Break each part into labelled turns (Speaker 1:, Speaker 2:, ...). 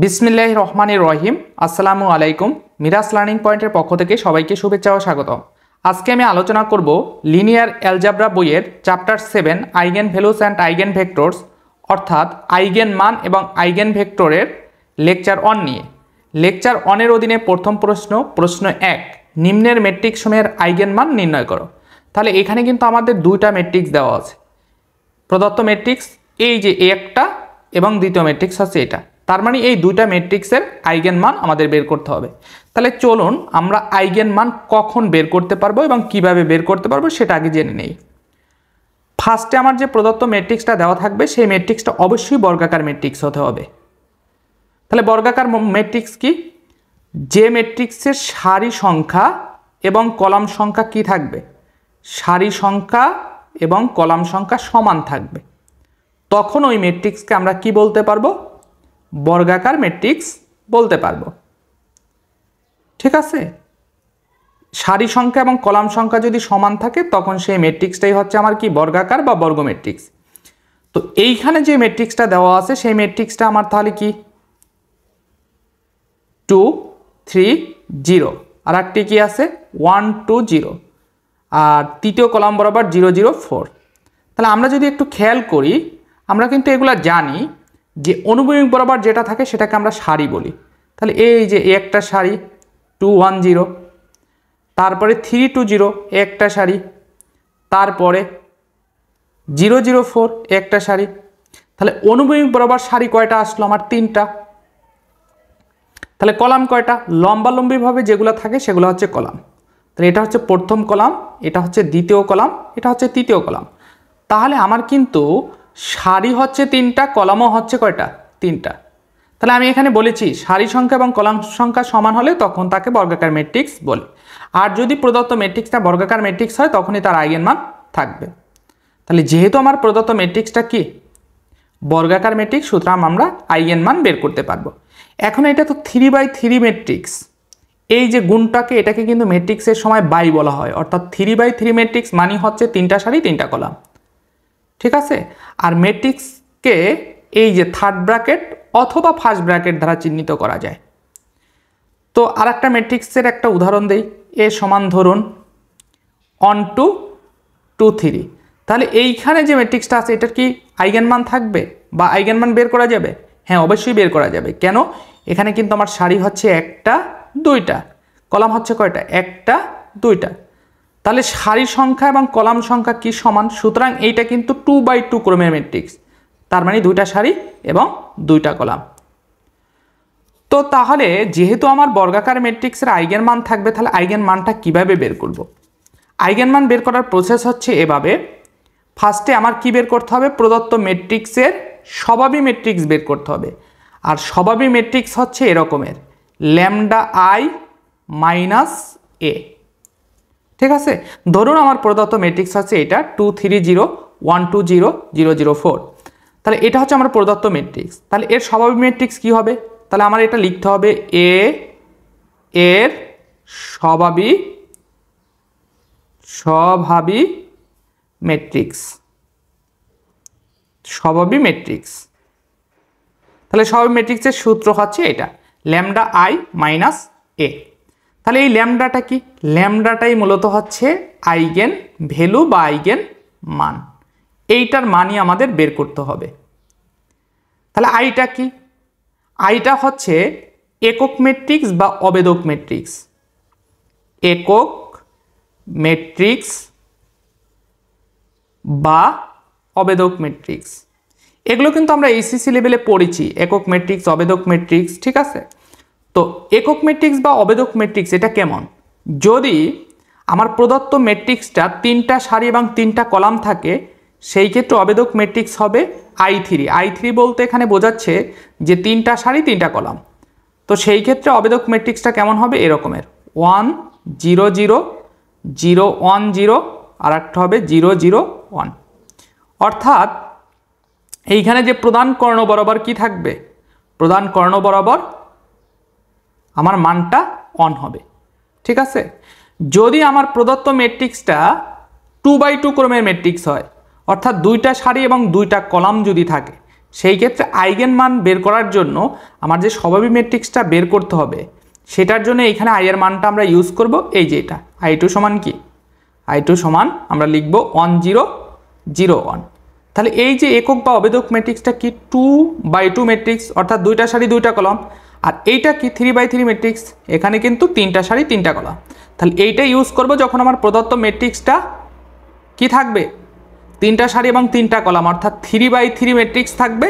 Speaker 1: বিসমিল্লাহির রহমানির রহিম। আসসালামু আলাইকুম। মিরাজ লার্নিং পয়েন্টের পক্ষ থেকে সবাইকে শুভেচ্ছা ও স্বাগত। আজকে আমি আলোচনা করব লিনিয়ার অ্যালজেব্রা বইয়ের chapter 7 eigen values and eigen vectors অর্থাৎ আইগেন মান এবং আইগেন ভেক্টরের লেকচার 1 নিয়ে। লেকচার 1 এর অধীনে প্রথম প্রশ্ন 1, নিম্নের ম্যাট্রিক্স সমূহের আইগেন মান নির্ণয় করো। তাহলে এখানে কিন্তু আমাদের দুইটা ম্যাট্রিক্স দেওয়া আছে। প্রদত্ত ম্যাট্রিক্স এই যে একটা এবং দ্বিতীয় ম্যাট্রিক্স হচ্ছে এটা। তার মানে এই দুইটা ম্যাট্রিক্সের আইগেন মান আমাদের বের করতে হবে। তাহলে চলুন আমরা আইগেন মান কখন বের করতে পারবো এবং কিভাবে বের করতে পারবো সেটা আগে জেনে নেই। ফার্স্টে আমার যে প্রদত্ত ম্যাট্রিক্সটা দেওয়া থাকবে সেই ম্যাট্রিক্সটা অবশ্যই বর্গাকার ম্যাট্রিক্স হতে হবে। তাহলে বর্গাকার ম্যাট্রিক্স কি? যে ম্যাট্রিক্সের সারি সংখ্যা এবং কলাম সংখ্যা কি থাকবে? সারি সংখ্যা এবং কলাম সংখ্যা সমান থাকবে, তখন ওই ম্যাট্রিক্সকে আমরা কি বলতে পারবো? বর্গাকার ম্যাট্রিক্স বলতে পারবো। ঠিক আছে, সারি সংখ্যা এবং কলাম সংখ্যা যদি সমান থাকে তখন সেই ম্যাট্রিক্সটাই হচ্ছে আমার কি? বর্গাকার বা বর্গ ম্যাট্রিক্স। তো এইখানে যে ম্যাট্রিক্সটা দেওয়া আছে সেই ম্যাট্রিক্সটা আমার তাহলে কি 2 3 0, আর একটি কি আছে 1 2 0, আর তৃতীয় কলাম বরাবর 0 0 4। তাহলে আমরা যদি একটু খেয়াল করি, আমরা কিন্তু এগুলা জানি যে অনুভূমিক বরাবর যেটা থাকে সেটাকে আমরা সারি বলি। তাহলে এই যে একটা সারি 2 1 0, তারপরে 3 2 0 একটা সারি, তারপরে 0 0 4 একটা সারি। তাহলে অনুভূমিক বরাবর সারি কয়টা আসলো? আমার 3টা। তাহলে কলাম কয়টা? লম্বালম্বিভাবে যেগুলো থাকে সেগুলো হচ্ছে কলাম। তাহলে এটা হচ্ছে প্রথম কলাম, এটা হচ্ছে দ্বিতীয় কলাম, এটা হচ্ছে তৃতীয় কলাম। তাহলে আমার কিন্তু সারি হচ্ছে 3টা, কলামও হচ্ছে কয়টা? 3টা। তাহলে আমি এখানে বলেছি সারি সংখ্যা এবং কলাম সংখ্যা সমান হলে তখন তাকে বর্গাকার ম্যাট্রিক্স বলে। আর যদি প্রদত্ত ম্যাট্রিক্সটা বর্গাকার ম্যাট্রিক্স হয় তখনই তার আইগেন মান থাকবে। তাহলে যেহেতু আমার প্রদত্ত ম্যাট্রিক্সটা কি বর্গাকার ম্যাট্রিক্স, সুতরাং আমরা আইগেন মান বের করতে পারবো। এখন এটা তো 3/3 ম্যাট্রিক্স, এই যে গুণটাকে এটাকে কিন্তু ম্যাট্রিক্সের সময় বাই বলা হয়, অর্থাৎ 3/3 ম্যাট্রিক্স মানে হচ্ছে 3টা সারি 3টা কলাম। ঠিক আছে, আর ম্যাট্রিক্সকে এই যে থার্ড ব্র্যাকেট অথবা ফার্স্ট ব্র্যাকেট দ্বারা চিহ্নিত করা যায়। তো আর একটা ম্যাট্রিক্সের একটা উদাহরণ দেই। এ সমান ধরুন 1 2 2 3। তাহলে এইখানে যে ম্যাট্রিক্সটা আছে এটার কি আইগেন মান থাকবে বা আইগেন মান বের করা যাবে? হ্যাঁ, অবশ্যই বের করা যাবে। কেন? এখানে কিন্তু আমার সারি হচ্ছে একটা 2টা, কলাম হচ্ছে কয়টা? একটা 2টা। তাহলে সারি সংখ্যা এবং কলাম সংখ্যা কি সমান? সুতরাং এইটা কিন্তু 2/2 ক্রমের ম্যাট্রিক্স, তার মানে 2টা সারি এবং 2টা কলাম। তো তাহলে যেহেতু আমার বর্গাকার ম্যাট্রিক্সের আইগেন মান থাকবে, তাহলে আইগেন মানটা কিভাবে বের করব? আইগেন মান বের করার প্রসেস হচ্ছে এভাবে। ফার্স্টে আমার কি বের করতে হবে? প্রদত্ত ম্যাট্রিক্সের স্বভাবী ম্যাট্রিক্স বের করতে হবে। আর স্বভাবী ম্যাট্রিক্স হচ্ছে এরকমের λI - a। ঠিক আছে, ধরুন আমার প্রদত্ত ম্যাট্রিক্স হচ্ছে এটা 2 3 0 1 2 0 0 0 4। তাহলে এটা হচ্ছে আমার প্রদত্ত ম্যাট্রিক্স। তাহলে এর স্বভাবী ম্যাট্রিক্স কি হবে? তাহলে আমার এটা লিখতে হবে a এর স্বভাবী ম্যাট্রিক্স। স্বভাবী ম্যাট্রিক্স। তাহলে স্বভাবী ম্যাট্রিক্সের সূত্র হচ্ছে এটা λI - a। তাহলে এই ল্যামডাটা কি? ল্যামডাটাই মূলত হচ্ছে আইগেন ভ্যালু বা আইগেন মান। এইটার মানই আমাদের বের করতে হবে। তাহলে আইটা কি? আইটা হচ্ছে একক ম্যাট্রিক্স বা অবেদক ম্যাট্রিক্স। একক ম্যাট্রিক্স বা অবেদক ম্যাট্রিক্স, এগুলো কিন্তু আমরা এইচএসসি লেভেলে পড়েছি, একক ম্যাট্রিক্স, অবেদক ম্যাট্রিক্স। ঠিক আছে, তো একক ম্যাট্রিক্স বা অবেদক ম্যাট্রিক্স এটা কেমন? যদি আমার প্রদত্ত ম্যাট্রিক্সটা 3টা সারি এবং 3টা কলাম থাকে, সেই ক্ষেত্রে অবেদক ম্যাট্রিক্স হবে I3 বলতে এখানে বোঝাচ্ছে যে 3টা সারি 3টা কলাম। তো সেই ক্ষেত্রে অবেদক ম্যাট্রিক্সটা কেমন হবে? এরকমের 1 0 0 0 1 0, আর একটা হবে 0 0 1। অর্থাৎ এইখানে যে প্রধান কর্ণ বরাবর কি থাকবে? প্রধান কর্ণ বরাবর আমার মানটা 1 হবে। ঠিক আছে, যদি আমার প্রদত্ত ম্যাট্রিক্সটা 2/2 ক্রমের ম্যাট্রিক্স হয়, অর্থাৎ 2টা সারি এবং 2টা কলাম যদি থাকে, সেই ক্ষেত্রে আইগেন মান বের করার জন্য আমার যে স্বাভাবিক ম্যাট্রিক্সটা বের করতে হবে সেটার জন্য এখানে আই এর মানটা আমরা ইউজ করব এই যে এটা I2 সমান কি I2 সমান আমরা লিখব 1 0 0 1। তাহলে এই যে একক বা অবেদক ম্যাট্রিক্সটা কি 2/2 ম্যাট্রিক্স অর্থাৎ দুইটা সারি দুইটা কলাম, আর এইটা কি 3/3 ম্যাট্রিক্স, এখানে কিন্তু তিনটা সারি তিনটা কলাম। তাহলে এইটা ইউজ করব যখন আমার প্রদত্ত ম্যাট্রিক্সটা কি থাকবে তিনটা সারি এবং তিনটা কলাম অর্থাৎ 3/3 ম্যাট্রিক্স থাকবে,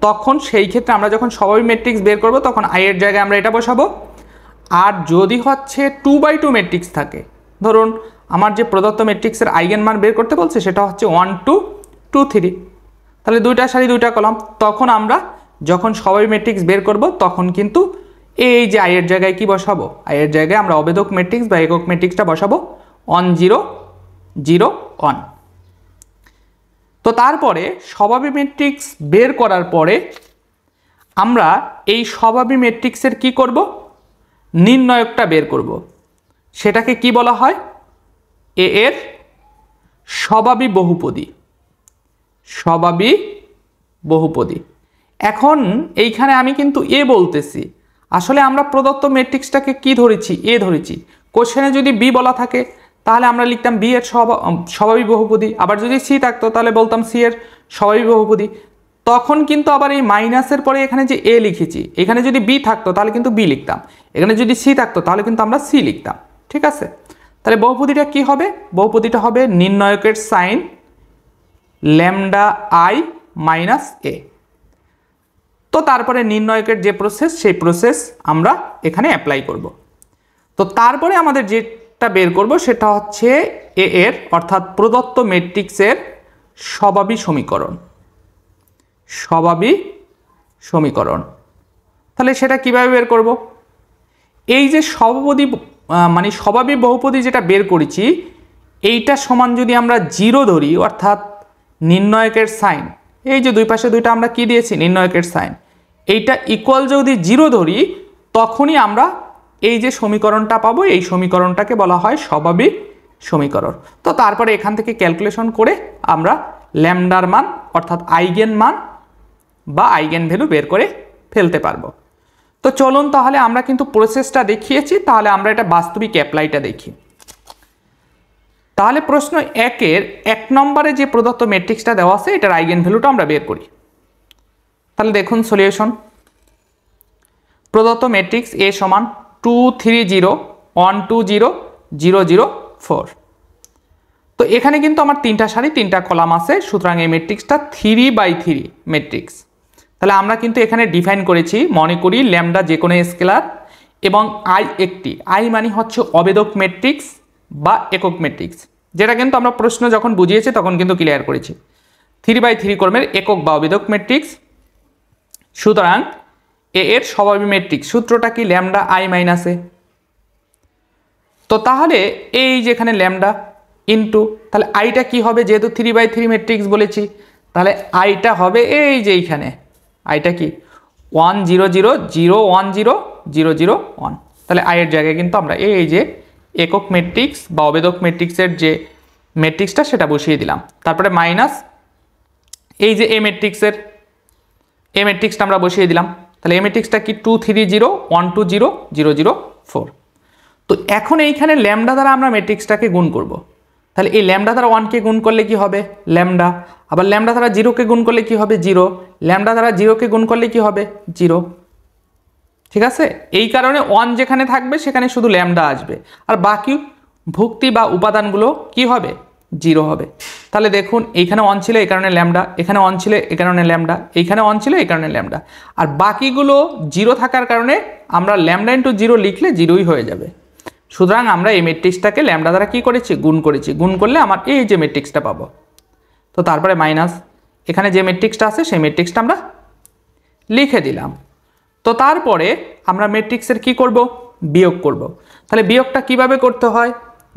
Speaker 1: তখন সেই ক্ষেত্রে আমরা যখন স্বাভাবিক ম্যাট্রিক্স বের করব তখন আই এর জায়গায় আমরা এটা বসাবো। আর যদি হচ্ছে 2/2 ম্যাট্রিক্স থাকে, ধরুন আমার যে প্রদত্ত ম্যাট্রিক্সের আইগেন মান বের করতে বলছে সেটা হচ্ছে 1 2 2 3, তাহলে দুইটা সারি দুইটা কলাম, তখন আমরা যখন স্বাভাবিক ম্যাট্রিক্স বের করব তখন কিন্তু এই যে আই এর জায়গায় কি বসাবো, আই এর জায়গায় আমরা অবেদক ম্যাট্রিক্স বা একক ম্যাট্রিক্সটা বসাবো 1 0 0 1। তো তারপরে স্বাভাবিক ম্যাট্রিক্স বের করার পরে আমরা এই স্বাভাবিক ম্যাট্রিক্সের কি করব, নির্ণায়কটা বের করব। সেটাকে কি বলা হয়, এ এর স্বাভাবিক বহুপদী। স্বাভাবিক বহুপদী। এখন এইখানে আমি কিন্তু এ বলতেছি, আসলে আমরা প্রদত্ত ম্যাট্রিক্সটাকে কি ধরেছি, এ ধরেছি। কোশ্চেনে যদি বি বলা থাকে তাহলে আমরা লিখতাম বি এর স্বাভাবিক বহুপদী, আবার যদি সি থাকতো তাহলে বলতাম সি এর স্বাভাবিক বহুপদী। তখন কিন্তু আবার এই মাইনাসের পরে এখানে যে এ লিখেছি, এখানে যদি বি থাকতো তাহলে কিন্তু বি লিখতাম, এখানে যদি সি থাকতো তাহলে কিন্তু আমরা সি লিখতাম। ঠিক আছে, তাহলে বহুপদীটা কি হবে, বহুপদীটা হবে নির্ণায়কের সাইন ল্যামডা আই মাইনাস এ। তো তারপরে নির্ণায়কের যে প্রসেস সেই প্রসেস আমরা এখানে অ্যাপ্লাই করব। তো তারপরে আমাদের যেটা বের করব সেটা হচ্ছে এ এর অর্থাৎ প্রদত্ত ম্যাট্রিক্সের স্বাভাবিক সমীকরণ। স্বাভাবিক সমীকরণ, তাহলে সেটা কিভাবে বের করব, এই যে স্বাভাবিক বহুপদী যেটা বের করেছি এইটা সমান যদি আমরা 0 ধরি, অর্থাৎ নির্ণায়কের সাইন, এই যে দুই পাশে দুইটা আমরা কি দিয়েছি নির্ণায়কের সাইন, এইটা ইকুয়াল যদি 0 ধরি তখনই আমরা এই যে সমীকরণটা পাবো, এই সমীকরণটাকে বলা হয় স্বাভাবিক সমীকরণ। তো তারপরে এখান থেকে ক্যালকুলেশন করে আমরা ল্যামডার মান অর্থাৎ আইগেন মান বা আইগেন ভ্যালু বের করে ফেলতে পারবো। তো চলুন তাহলে আমরা কিন্তু প্রসেসটা দেখিয়েছি, তাহলে আমরা এটা বাস্তবিক অ্যাপ্লাইটা দেখি। তাহলে প্রশ্ন 1-এর 1 নম্বরে যে প্রদত্ত ম্যাট্রিক্সটা দেওয়া আছে এটার আইগেন ভ্যালুটা আমরা বের করি। তাহলে দেখুন সলিউশন, প্রদত্ত ম্যাট্রিক্স এ সমান 2 3 0 1 2 0 0 0 4। তো এখানে কিন্তু আমার তিনটা সারি তিনটা কলাম আছে, সুতরাং এই ম্যাট্রিক্সটা 3/3 ম্যাট্রিক্স। তাহলে আমরা কিন্তু এখানে ডিফাইন করেছি, মনে করি ল্যামডা যে কোনো স্কেলার এবং আই একটি, আই মানে হচ্ছে অবেদক ম্যাট্রিক্স বা একক ম্যাট্রিক্স, যেটা কিন্তু আমরা প্রশ্ন যখন বুঝিয়েছি তখন কিন্তু ক্লিয়ার করেছি 3/3 ক্রমের একক বা অবেদক ম্যাট্রিক্স। সুতরাং এ এর স্বাভাবিক ম্যাট্রিক্স সূত্রটা কি ল্যামডা আই মাইনাস এ। তো তাহলে এই যেখানে ল্যামডা ইনটু, তাহলে আইটা কি হবে, যেহেতু 3/3 ম্যাট্রিক্স বলেছি তাহলে আইটা হবে এই যে এইখানে আইটা কি 1 0 0 0 1 0 0 0 1। তাহলে আইয়ের জায়গায় কিন্তু আমরা এই যে একক ম্যাট্রিক্স বা অবেদক ম্যাট্রিক্সের যে ম্যাট্রিক্সটা সেটা বসিয়ে দিলাম, তারপরে মাইনাস এই যে এ ম্যাট্রিক্সটা আমরা বসিয়ে দিলাম। তাহলে এ ম্যাট্রিক্সটা কি 2 3 0 1 2 0 0 0 4। তো এখন এইখানে ল্যামডা দ্বারা আমরা ম্যাট্রিক্সটাকে গুণ করব। তাহলে এই ল্যামডা দ্বারা 1কে গুণ করলে কি হবে ল্যামডা, আবার ল্যামডা দ্বারা 0কে গুণ করলে কি হবে 0, ল্যামডা দ্বারা 0কে গুণ করলে কি হবে 0। ঠিক আছে, এই কারণে 1 যেখানে থাকবে সেখানে শুধু ল্যামডা আসবে, আর বাকি ভুক্তি বা উপাদানগুলো কি হবে 0 হবে। তাহলে দেখুন এইখানে 1 ছিল এই কারণে ল্যামডা, এখানে 1 ছিল এই কারণে ল্যামডা, এইখানে 1 ছিল এই কারণে ল্যামডা, আর বাকিগুলো 0 থাকার কারণে আমরা ল্যামডা ইন্টু 0 লিখলে 0ই হয়ে যাবে। সুতরাং আমরা এই ম্যাট্রিক্সটাকে ল্যামডা দ্বারা কি করেছি গুণ করেছি, গুণ করলে আমার এই যে ম্যাট্রিক্সটা পাবো। তো তারপরে মাইনাস এখানে যে ম্যাট্রিক্সটা আছে সেই ম্যাট্রিক্সটা আমরা লিখে দিলাম। তো তারপরে আমরা ম্যাট্রিক্সের কি করব বিয়োগ করব। তাহলে বিয়োগটা কিভাবে করতে হয়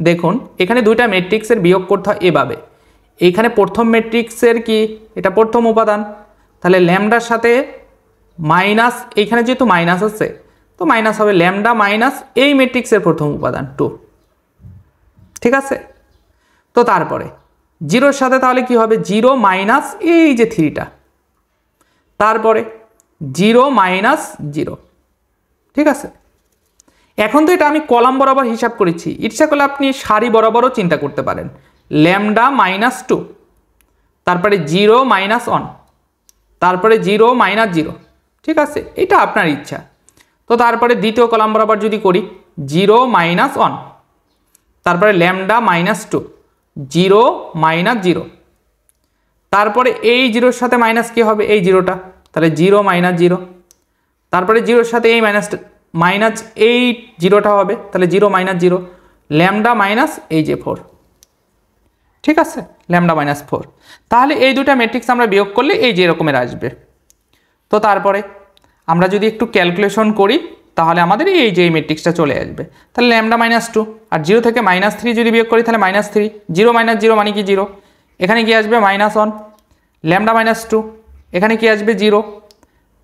Speaker 1: দেখুন, এখানে দুইটা ম্যাট্রিক্সের বিয়োগ করতে হয় এভাবে, এইখানে প্রথম ম্যাট্রিক্সের কি এটা প্রথম উপাদান, তাহলে ল্যামডার সাথে মাইনাস, এইখানে যেহেতু মাইনাস আছে তো মাইনাস হবে ল্যামডা মাইনাস এই ম্যাট্রিক্সের প্রথম উপাদান 2। ঠিক আছে, তো তারপরে 0-র সাথে তাহলে কি হবে 0 মাইনাস এই যে 3টা, তারপরে 0 মাইনাস 0, ঠিক আছে। এখন তো এটা আমি কলাম বরাবর হিসাব করেছি, ইচ্ছা করলে আপনি সারি বরাবরও চিন্তা করতে পারেন। ল্যামডা মাইনাস 2, তারপরে 0 মাইনাস 1, তারপরে 0 মাইনাস 0, ঠিক আছে, এটা আপনার ইচ্ছা। তো তারপরে দ্বিতীয় কলাম বরাবর যদি করি 0 মাইনাস 1, তারপরে ল্যামডা মাইনাস 2, 0 মাইনাস 0, তারপরে এই 0-র সাথে মাইনাস কি হবে, এই 0টা, তাহলে 0 মাইনাস 0, তারপরে 0-র সাথে এই মাইনাস এই 0টা হবে, তাহলে 0 মাইনাস 0, ল্যামডা মাইনাস এই যে 4, ঠিক আছে, ল্যামডা মাইনাস 4। তাহলে এই দুটা ম্যাট্রিক্স আমরা বিয়োগ করলে এই যে এরকমের আসবে। তো তারপরে আমরা যদি একটু ক্যালকুলেশন করি তাহলে আমাদের এই যে ম্যাট্রিক্সটা চলে আসবে। তাহলে ল্যামডা মাইনাস 2 আর 0 থেকে মাইনাস 3 যদি বিয়োগ করি তাহলে মাইনাস 3, 0 মাইনাস 0 মানে কি 0, এখানে কি আসবে মাইনাস 1, ল্যামডা মাইনাস 2, এখানে কি আসবে 0।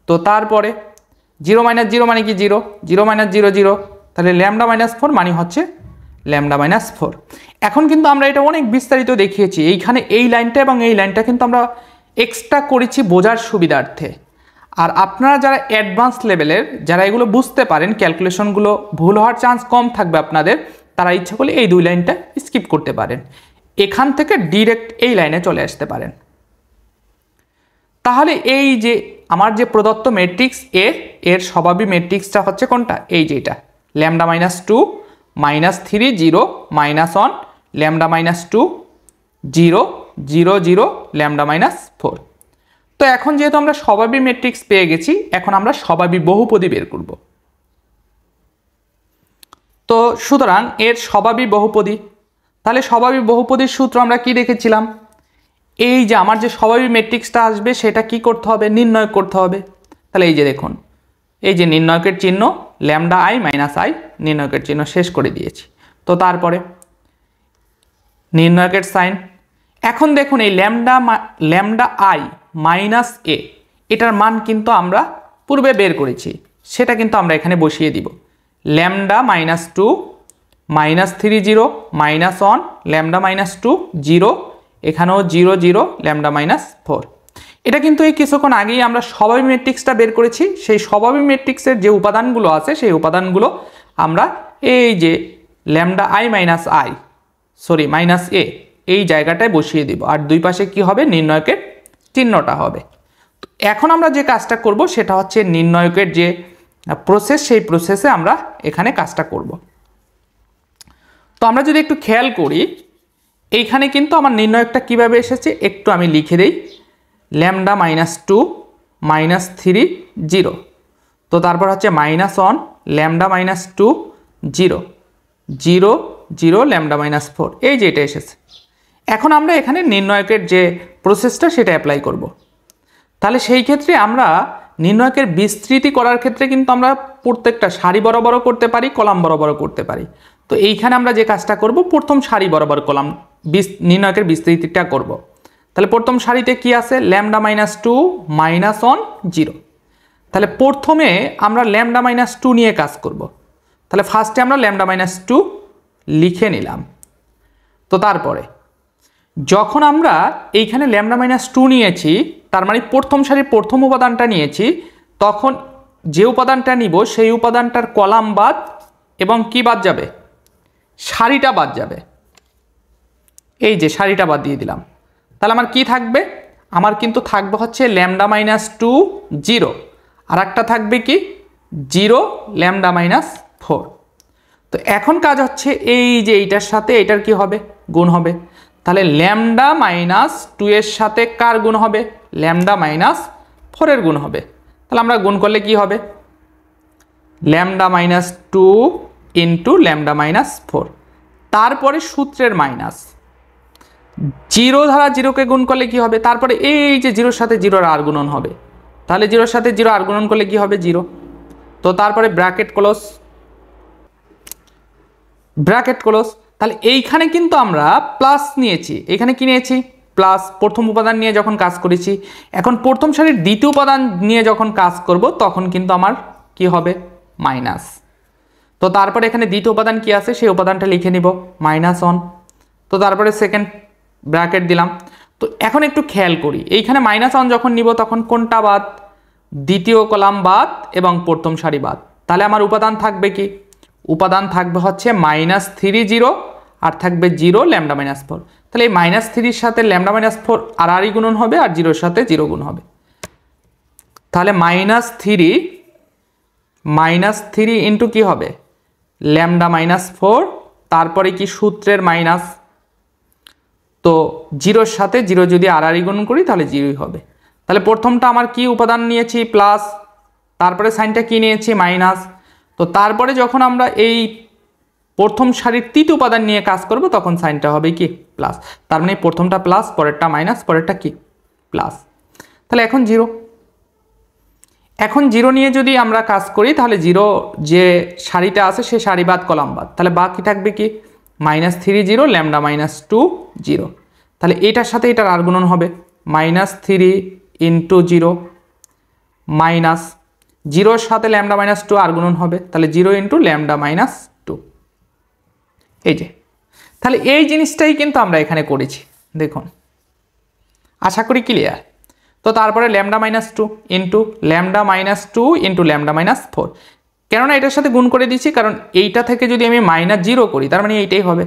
Speaker 1: তো তারপরে 0 মাইনাস 0 মানে কি 0, 0 মাইনাস 0 0, তাহলে ল্যামডা মাইনাস 4 মানে হচ্ছে ল্যামডা মাইনাস 4। এখন কিন্তু আমরা এটা অনেক বিস্তারিত দেখিয়েছি, এইখানে এই লাইনটা এবং এই লাইনটা কিন্তু আমরা এক্সট্রা করেছি বোঝার সুবিধার্থে। আর আপনারা যারা অ্যাডভান্স লেভেলের, যারা এগুলো বুঝতে পারেন, ক্যালকুলেশনগুলো ভুল হওয়ার চান্স কম থাকবে আপনাদের, তারা ইচ্ছা করলে এই দুই লাইনটা স্কিপ করতে পারেন, এখান থেকে ডিরেক্ট এই লাইনে চলে আসতে পারেন। তাহলে এই যে আমার যে প্রদত্ত ম্যাট্রিক্স এর স্বভাবী ম্যাট্রিক্সটা হচ্ছে কোনটা, এই যে এটা lambda minus 2 minus 3 0 minus 1 lambda minus 2 0 0 0 lambda minus 4। তো এখন যেহেতু আমরা স্বভাবী ম্যাট্রিক্স পেয়ে গেছি, এখন আমরা স্বভাবী বহুপদী বের করব। তো সুতরাং এর স্বভাবী বহুপদী, তাহলে স্বভাবী বহুপদীর সূত্র আমরা কি দেখেছিলাম, এই যে আমার যে স্বভাবী ম্যাট্রিক্সটা আসবে সেটা কি করতে হবে, নির্ণয় করতে হবে। তাহলে এই যে দেখুন, এই যে নির্ণয়কের চিহ্ন ল্যামডা আই মাইনাস আই, নির্ণয়কের চিহ্ন শেষ করে দিয়েছি। তো তারপরে নির্ণয়কের সাইন, এখন দেখুন এই ল্যামডা আই মাইনাস এ, এটার মান কিন্তু আমরা পূর্বে বের করেছি, সেটা কিন্তু আমরা এখানে বসিয়ে দিব। Lambda minus 2 minus 3 0 minus 1 lambda minus 2 0, এখানেও 0 0 ল্যামডা মাইনাস 4। এটা কিন্তু এই কিছুক্ষণ আগেই আমরা স্বভাবী ম্যাট্রিক্সটা বের করেছি, সেই স্বভাবী ম্যাট্রিক্সের যে উপাদানগুলো আছে সেই উপাদানগুলো আমরা এই যে lambda I minus I minus A এই জায়গাটায় বসিয়ে দিব, আর দুই পাশে কি হবে, নির্ণয়কের চিহ্নটা হবে। এখন আমরা যে কাজটা করব সেটা হচ্ছে নির্ণয়কের যে প্রসেস, সেই প্রসেসে আমরা এখানে কাজটা করব। তো আমরা যদি একটু খেয়াল করি, এইখানে কিন্তু আমার নির্ণয়কটা কিভাবে এসেছে একটু আমি লিখে দেই, ল্যামডা মাইনাস 2 মাইনাস 3 0, তো তারপর হচ্ছে minus 1 lambda minus 2 0 0 0 lambda minus 4, এই যে এটা এসেছে। এখন আমরা এখানে নির্ণয়কের যে প্রসেসটা সেটা অ্যাপ্লাই করব। তাহলে সেই ক্ষেত্রে আমরা নির্ণয়কের বিস্তৃতি করার ক্ষেত্রে কিন্তু আমরা প্রত্যেকটা সারি বরাবরও করতে পারি, কলাম বরাবরও করতে পারি। তো এইখানে আমরা যে কাজটা করব, প্রথম সারি বরাবর কলাম নির্ণয়কের বিস্তৃতিটা করব। তাহলে প্রথম সারিতে কি আছে, ল্যামডা মাইনাস 2 মাইনাস 1 0, তাহলে প্রথমে আমরা ল্যামডা মাইনাস 2 নিয়ে কাজ করব। তাহলে ফার্স্টে আমরা ল্যামডা মাইনাস 2 লিখে নিলাম। তো তারপরে যখন আমরা এইখানে ল্যামডা মাইনাস 2 নিয়েছি, তার মানে প্রথম সারির প্রথম উপাদানটা নিয়েছি, তখন যে উপাদানটা নিব সেই উপাদানটার কলাম বাদ এবং কি বাদ যাবে, সারিটা বাদ যাবে। এই যে সারিটা বাদ দিয়ে দিলাম, তাহলে আমার কি থাকবে, আমার কিন্তু থাকবে হচ্ছে ল্যামডা মাইনাস 2 0, আর একটা থাকবে কি 0 ল্যামডা মাইনাস 4। তো এখন কাজ হচ্ছে এই যে এইটার সাথে এটার কি হবে, গুণ হবে। তাহলে ল্যামডা মাইনাস 2 এর সাথে কার গুণ হবে, ল্যামডা মাইনাস 4 এর গুণ হবে। তাহলে আমরা গুণ করলে কি হবে, lambda minus 2 into lambda minus 4, তারপরে সূত্রের মাইনাস 0 দ্বারা 0কে গুণ করলে কি হবে, তারপরে এই যে 0-র সাথে 0-র আর গুণন হবে, তাহলে 0-র সাথে 0 আর গুণন করলে কি হবে 0। তো তারপরে ব্র্যাকেট ক্লোজ, তাহলে এইখানে কিন্তু আমরা প্লাস নিয়েছি, এখানে কি নিয়েছি প্লাস, প্রথম উপাদান নিয়ে যখন কাজ করেছি। এখন প্রথম সারির দ্বিতীয় উপাদান নিয়ে যখন কাজ করব তখন কিন্তু আমার কি হবে, মাইনাস। তো তারপরে এখানে দ্বিতীয় উপাদান কি আছে সেই উপাদানটা লিখে নিব, মাইনাস 1। তো তারপরে সেকেন্ড ব্র্যাকেট দিলাম। তো এখন একটু খেয়াল করি, এইখানে মাইনাস 1 যখন নিব তখন কোনটা বাদ, দ্বিতীয় কলাম বাদ এবং প্রথম সারি বাদ। তাহলে আমার উপাদান থাকবে কি? উপাদান থাকবে হচ্ছে -3 0 আর থাকবে 0 ল্যামডা মাইনাস 4। তাহলে এই -3 সাথে ল্যামডা মাইনাস 4 আর গুণন হবে আর 0 সাথে 0 গুণ হবে। তাহলে -3 ইন্টু কি হবে? ল্যামডা মাইনাস 4, তারপরে কি সূত্রের মাইনাস, তো 0-র সাথে 0 যদি আর গুণন করি তাহলে 0ই হবে। তাহলে প্রথমটা আমার কি উপাদান নিয়েছি? প্লাস, তারপরে সাইনটা কি নিয়েছি? মাইনাস। তো তারপরে যখন আমরা এই প্রথম সারির তৃতীয় উপাদান নিয়ে কাজ করব তখন সাইনটা হবে কি? প্লাস। তার মানে প্রথমটা প্লাস, পরেরটা মাইনাস, পরেরটা কি? প্লাস। তাহলে এখন 0, এখন 0 নিয়ে যদি আমরা কাজ করি তাহলে 0 যে সারিটা আছে সে সারি বাদ কলাম বাদ, তাহলে বাকি থাকবে কি? -3 0 ল্যামডা মাইনাস 2 0। তাহলে এটার সাথে এটার আর গুণন হবে, -3 ইন্টু 0 মাইনাস 0-র সাথে ল্যামডা মাইনাস 2 আর গুণন হবে, তাহলে 0 ইন্টু ল্যামডা মাইনাস 2। এই যে, তাহলে এই জিনিসটাই কিন্তু আমরা এখানে করেছি, দেখুন, আশা করি ক্লিয়ার। তো তারপরে lambda minus 2 into lambda minus 2 into lambda minus 4। কেননা এটার সাথে গুণ করে দিচ্ছি, কারণ এইটা থেকে যদি আমি -0 করি তার মানে এইটাই হবে।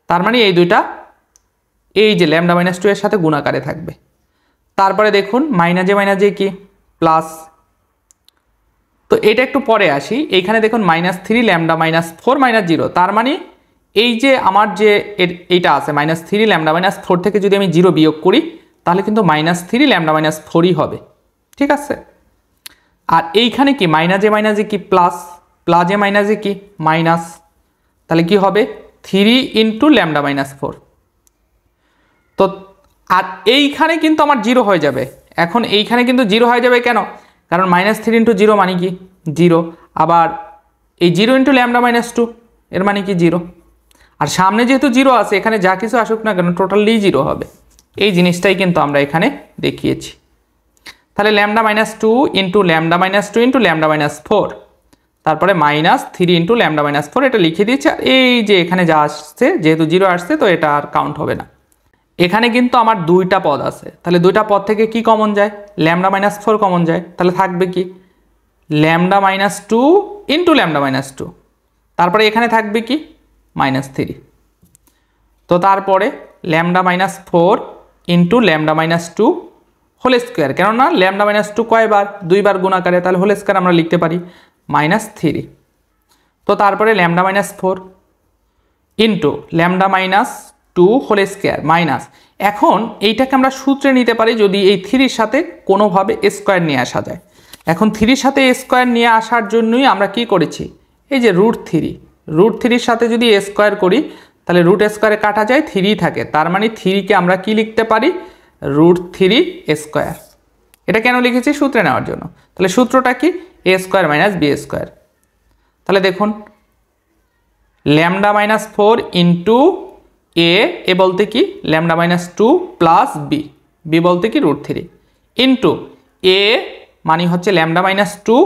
Speaker 1: তার মানে এই দুইটা এই যে ল্যামডা মাইনাস 2 এর সাথে গুণাকারে থাকবে। তারপরে দেখুন মাইনাজে কি? প্লাস। তো এটা একটু পরে আসি, এইখানে দেখুন -3 ল্যামডা মাইনাস 4 -0। তার মানে এই যে আমার যে এইটা আছে -3 ল্যামডা মাইনাস 4 থেকে যদি আমি 0 বিয়োগ করি তাহলে কিন্তু -3 ল্যামডা মাইনাস 4ই হবে, ঠিক আছে। আর এইখানে কি? মাইনাজে কি? প্লাস, প্লাজে মাইনাজে কি? মাইনাস। তাহলে কি হবে? 3 ইন্টু ল্যামডা মাইনাস 4। তো আর এইখানে কিন্তু আমার 0 হয়ে যাবে। এখন এইখানে কিন্তু 0 হয়ে যাবে, কেন? কারণ -3 ইন্টু 0 মানে কি? 0। আবার এই 0 ইন্টু ল্যামডা মাইনাস 2 এর মানে কি? 0। আর সামনে যেহেতু 0 আছে, এখানে যা কিছু আসুক না কেন টোটালি 0 হবে। এই জিনিসটাই কিন্তু আমরা এখানে দেখিয়েছি। তাহলে lambda minus 2 into lambda minus 2 into lambda minus 4, তারপরে -3 ইন্টু ল্যামডা মাইনাস 4, এটা লিখে দিয়েছি। আর এই যে এখানে যা আসছে, যেহেতু 0 আসছে তো এটা আর কাউন্ট হবে না। এখানে কিন্তু আমার দুইটা পদ আছে, তাহলে দুইটা পদ থেকে কি কমন যায়? ল্যামডা মাইনাস 4 কমন যায়। তাহলে থাকবে কি? Lambda minus 2 into lambda minus 2, তারপরে এখানে থাকবে কি? -3। তো তারপরে lambda minus 4 into lambda minus 2 whole square, কেননা ল্যামডা মাইনাস 2 কয়বার? 2 বার গুণাকারে, তাহলে হোল স্কোয়ার আমরা লিখতে পারি -3। তো তারপরে lambda minus 4 into lambda minus 2 whole square minus. এখন এইটাকে আমরা সূত্রে নিতে পারি যদি এই 3-র সাথে কোনোভাবে স্কোয়ার নিয়ে আসা যায়। এখন 3-র সাথে স্কোয়ার নিয়ে আসার জন্যই আমরা কি করেছি? এই যে √3-র সাথে যদি স্কোয়ার করি তাহলে রুট স্কোয়ারে কাটা যায়, 3 থাকে। তার মানে 3-কে আমরা কি লিখতে পারি? √3 স্কোয়ার। এটা কেন লিখেছি? সূত্রে নেওয়ার জন্য। তাহলে সূত্রটা কি? a square minus b square. তাহলে দেখুন ল্যামডা মাইনাস 4 ইন্টু এ বলতে কি? ল্যামডা মাইনাস 2 প্লাস বি বলতে কি? √3 ইন্টু এ মানে হচ্ছে ল্যামডা মাইনাস 2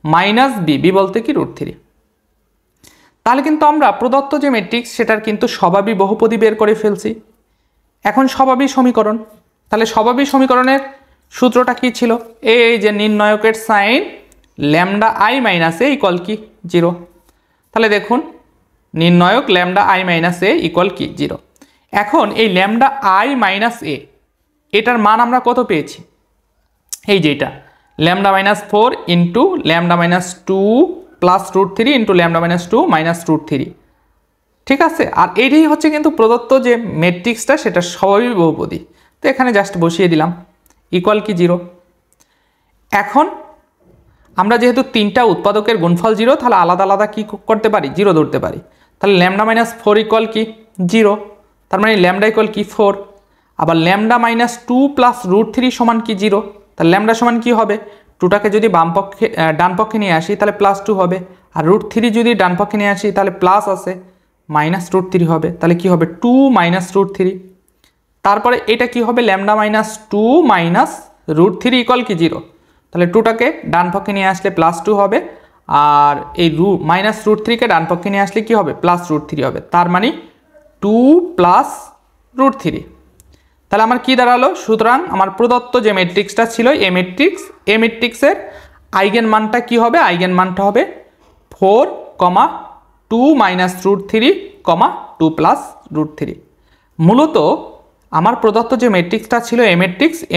Speaker 1: মাইনাস বি বলতে কি? √3। তাহলে কিন্তু আমরা প্রদত্ত যে ম্যাট্রিক্স সেটার কিন্তু স্বভাবী বহুপদী বের করে ফেলছি। এখন স্বভাবী সমীকরণ, তাহলে স্বভাবী সমীকরণের সূত্রটা কি ছিল? এই যে নির্ণয়কের sign lambda I minus A equal কি? 0। তাহলে দেখুন নির্ণয়ক lambda I minus A equal কি? 0। এখন এই ল্যামডা আই মাইনাস এ এটার মান আমরা কত পেয়েছি? এই যে এটা lambda minus 4 into lambda minus 2 plus √3 into lambda minus 2 minus √3, ঠিক আছে। আর এটাই হচ্ছে কিন্তু প্রদত্ত যে ম্যাট্রিক্সটা সেটা স্বভাবী বহুপদী। তো এখানে জাস্ট বসিয়ে দিলাম ইকুয়াল কি? 0। এখন আমরা যেহেতু 3টা উৎপাদকের গুণফল 0, তাহলে আলাদা আলাদা কি করতে পারি? 0 ধরতে পারি। তাহলে ল্যামডা মাইনাস 4 ইকুয়াল কি? 0। তার মানে ল্যামডা ইকুয়াল কি? 4। আবার ল্যামডা মাইনাস 2 প্লাস √3 সমান কি? 0। তাহলে ল্যামডা সমান কি হবে? 2টাকে যদি ডান পক্ষে নিয়ে আসি তাহলে +2 হবে, আর √3 যদি ডান পক্ষে নিয়ে আসি তাহলে প্লাস আছে মাইনাস √3 হবে। তাহলে কি হবে? 2 মাইনাস √3। তারপরে এটা কি হবে? ল্যামডা মাইনাস 2 মাইনাস √3 ইকুয়াল কি? 0। তাহলে 2টাকে ডান পক্ষে নিয়ে আসলে +2 হবে, আর এই মাইনাস √3কে ডান পক্ষে নিয়ে আসলে কি হবে? প্লাস √3 হবে। তার মানে 2 প্লাস √3। তাহলে আমার কি দাঁড়ালো? সুতরাং আমার প্রদত্ত যে ম্যাট্রিক্সটা ছিল এ ম্যাট্রিক্সের আইগেন মানটা কি হবে? আইগেন মানটা হবে 4, 2 মাইনাস √3, 2 প্লাস √3। মূলত আমার প্রদত্ত যে ম্যাট্রিক্সটা ছিল এ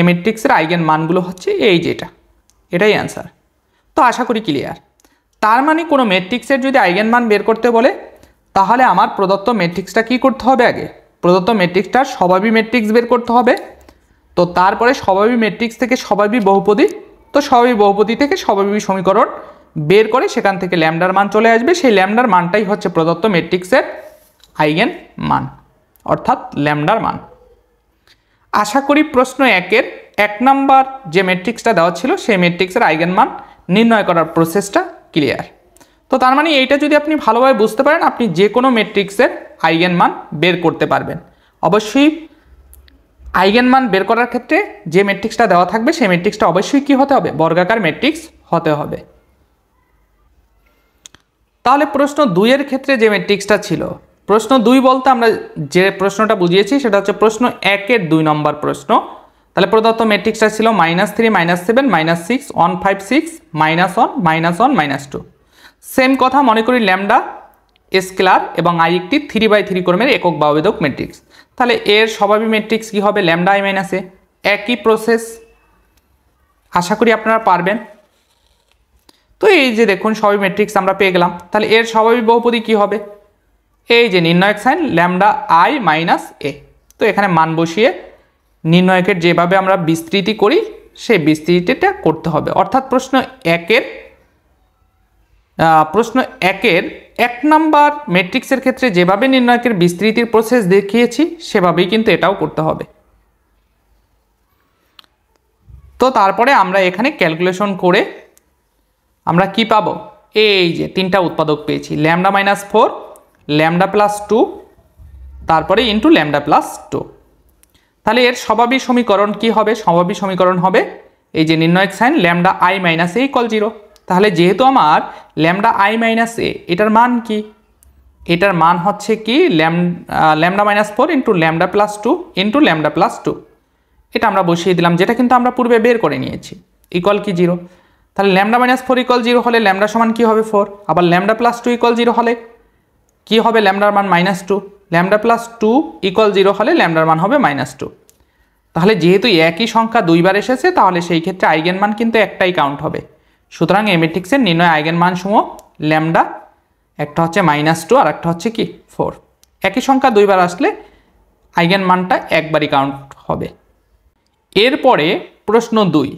Speaker 1: ম্যাট্রিক্সের আইগেন মানগুলো হচ্ছে এই যেটা, এটাই অ্যান্সার। তো আশা করি ক্লিয়ার। তার মানে কোনো ম্যাট্রিক্সের যদি আইগেন মান বের করতে বলে তাহলে আমার প্রদত্ত ম্যাট্রিক্সটা কি করতে হবে? আগে প্রদত্ত ম্যাট্রিক্সটার স্বভাবী ম্যাট্রিক্স বের করতে হবে। তো তারপরে স্বভাবী ম্যাট্রিক্স থেকে স্বভাবী বহুপদী, তো স্বভাবী বহুপদী থেকে স্বভাবী সমীকরণ বের করে সেখান থেকে ল্যামডার মান চলে আসবে। সেই ল্যামডার মানটাই হচ্ছে প্রদত্ত ম্যাট্রিক্সের আইগেন মান, অর্থাৎ ল্যামডার মান। আশা করি প্রশ্ন 1-এর 1 নাম্বার যে ম্যাট্রিক্সটা দেওয়া ছিল সেই ম্যাট্রিক্সের আইগেন মান নির্ণয় করার প্রসেসটা ক্লিয়ার। তো তার মানে এইটা যদি আপনি ভালোভাবে বুঝতে পারেন আপনি যে কোনো ম্যাট্রিক্সের আইগেন মান বের করতে পারবেন। অবশ্যই আইগেন মান বের করার ক্ষেত্রে যে ম্যাট্রিক্সটা দেওয়া থাকবে সেই ম্যাট্রিক্সটা অবশ্যই কি হতে হবে? বর্গাকার ম্যাট্রিক্স হতে হবে। তাহলে প্রশ্ন 2-এর ক্ষেত্রে যে ম্যাট্রিক্সটা ছিল, প্রশ্ন 2 বলতে আমরা যে প্রশ্নটা বুঝিয়েছি সেটা হচ্ছে প্রশ্ন 1-এর 2 নম্বর প্রশ্ন। তাহলে প্রদত্ত ম্যাট্রিক্সটা ছিল -3, -7, -6, 1, 5, 6, -1, -1, -2। সেম কথা মনে করি ল্যামডা স্কেলার এবং আই একটি 3/3 ক্রমের একক বা অবেদক ম্যাট্রিক্স। তাহলে এর স্বভাবী ম্যাট্রিক্স কি হবে? Lambda i - a। একই প্রসেস, আশা করি আপনারা পারবেন। তো এই যে দেখুন স্বভাবী ম্যাট্রিক্স আমরা পেয়ে গেলাম। তাহলে এর স্বভাবী বহুপদী কি হবে? এই যে নির্ণায়ক সাইন ল্যামডা i - a। তো এখানে মান বসিয়ে নির্ণায়কের যেভাবে আমরা বিস্তৃতি করি সেই বিস্তৃতিটা করতে হবে। অর্থাৎ প্রশ্ন 1-এর 1 নাম্বার ম্যাট্রিক্সের ক্ষেত্রে যেভাবে নির্ণায়কের বিস্তৃতির প্রসেস দেখিয়েছি সেভাবেই কিন্তু এটাও করতে হবে। তো তারপরে আমরা এখানে ক্যালকুলেশন করে আমরা কি পাবো? এই যে 3টা উৎপাদক পেয়েছি, ল্যামডা -4, ল্যামডা +2, তারপরে ইন্টু ল্যামডা +2। তাহলে এর স্বভাবী সমীকরণ কি হবে? স্বভাবী সমীকরণ হবে এই যে নির্ণায়ক সাইন ল্যামডা i - a = 0। তাহলে যেহেতু আমার ল্যামডা i - a এটার মান কি? এটার মান হচ্ছে কি lambda -4 into lambda +2 into lambda +2। এটা আমরা বসিয়ে দিলাম, যেটা কিন্তু আমরা পূর্বে বের করে নিয়েছি, ইকুয়াল কি 0। তাহলে ল্যামডা -4 = 0 হলে ল্যামডা সমান কি হবে? 4। আবার ল্যামডা +2 = 0 হলে কি হবে? ল্যামডার মান -2। ল্যামডা +2 = 0 হলে ল্যামডার মান হবে -2। তাহলে যেহেতু একই সংখ্যা 2 বার এসেছে তাহলে সেই ক্ষেত্রে আইগেন মান কিন্তু একটাই কাউন্ট হবে। সুতরাং এই ম্যাট্রিক্সের নির্ণয় আইগেন মান সমূহ ল্যামডা, একটা হচ্ছে -2 আর একটা হচ্ছে কি 4। একই সংখ্যা 2 বার আসলে আইগেন মানটা একবারই কাউন্ট হবে। এরপরে প্রশ্ন 2,